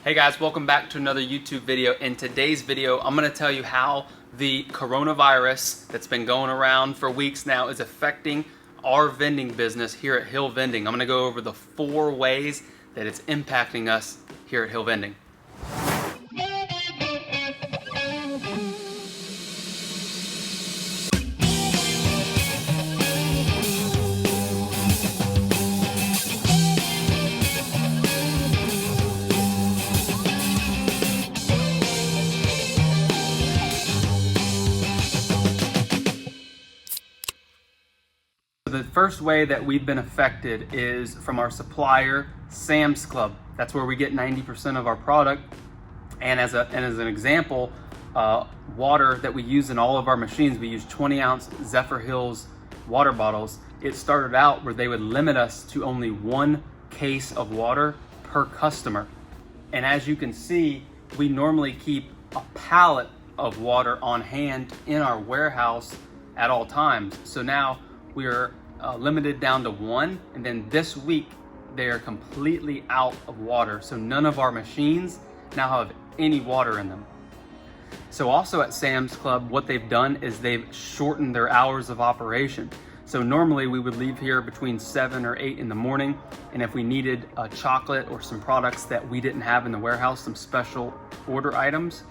Hey guys, welcome back to another YouTube video. In today's video, I'm going to tell you how the coronavirus that's been going around for weeks now is affecting our vending business here at Hill Vending. I'm going to go over the 4 ways that it's impacting us here at Hill Vending. The first way that we've been affected is from our supplier, Sam's Club. That's where we get 90% of our product. And as an example, water that we use in all of our machines, we use 20-ounce Zephyr Hills water bottles. It started out where they would limit us to only 1 case of water per customer. And as you can see, we normally keep a pallet of water on hand in our warehouse at all times. So now we are limited down to 1, and then this week they are completely out of water. So none of our machines now have any water in them. So also at Sam's Club, what they've done is they've shortened their hours of operation. So normally we would leave here between 7 or 8 in the morning, and if we needed a chocolate or some products that we didn't have in the warehouse, some special order items,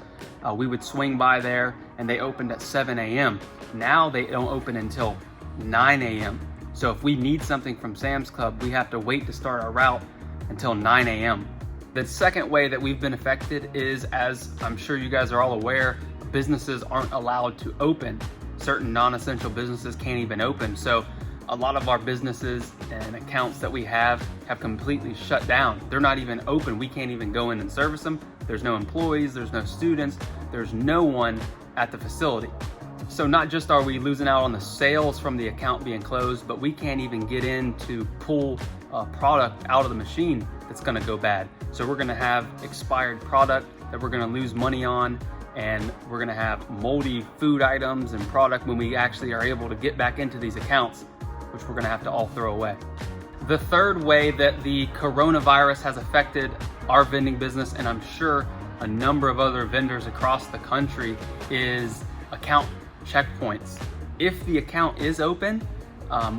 we would swing by there, and they opened at 7 a.m. Now they don't open until 9 a.m. So if we need something from Sam's Club, we have to wait to start our route until 9 a.m. The second way that we've been affected is, as I'm sure you guys are all aware, businesses aren't allowed to open. Certain non-essential businesses can't even open. So a lot of our businesses and accounts that we have completely shut down. They're not even open. We can't even go in and service them. There's no employees, there's no students, there's no one at the facility. So not just are we losing out on the sales from the account being closed, but we can't even get in to pull a product out of the machine that's gonna go bad. So we're gonna have expired product that we're gonna lose money on, and we're gonna have moldy food items and product when we actually are able to get back into these accounts, which we're gonna have to all throw away. The third way that the coronavirus has affected our vending business, and I'm sure a number of other vendors across the country, is account checkpoints. If the account is open,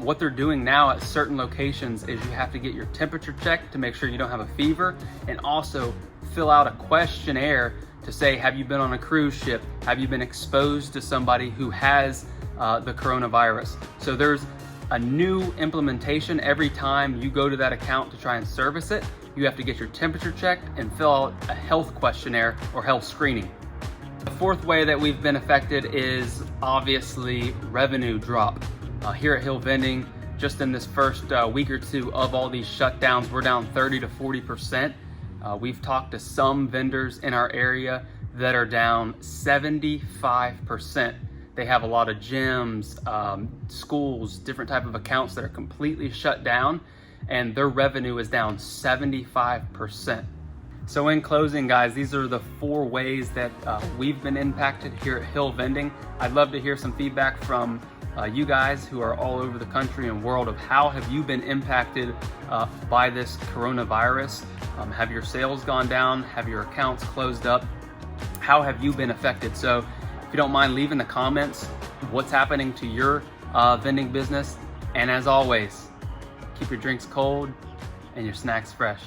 what they're doing now at certain locations is you have to get your temperature checked to make sure you don't have a fever, and also fill out a questionnaire to say, have you been on a cruise ship? Have you been exposed to somebody who has the coronavirus? So there's a new implementation every time you go to that account to try and service it. You have to get your temperature checked and fill out a health questionnaire or health screening. The fourth way that we've been affected is obviously revenue drop. Here at Hill Vending, just in this first week or 2 of all these shutdowns, we're down 30 to 40%. We've talked to some vendors in our area that are down 75%. They have a lot of gyms, schools, different type of accounts that are completely shut down, and their revenue is down 75%. So in closing, guys, these are the 4 ways that we've been impacted here at Hill Vending. I'd love to hear some feedback from you guys who are all over the country and world of how have you been impacted by this coronavirus. Have your sales gone down? Have your accounts closed up? How have you been affected? So if you don't mind, leave in the comments what's happening to your vending business. And as always, keep your drinks cold and your snacks fresh.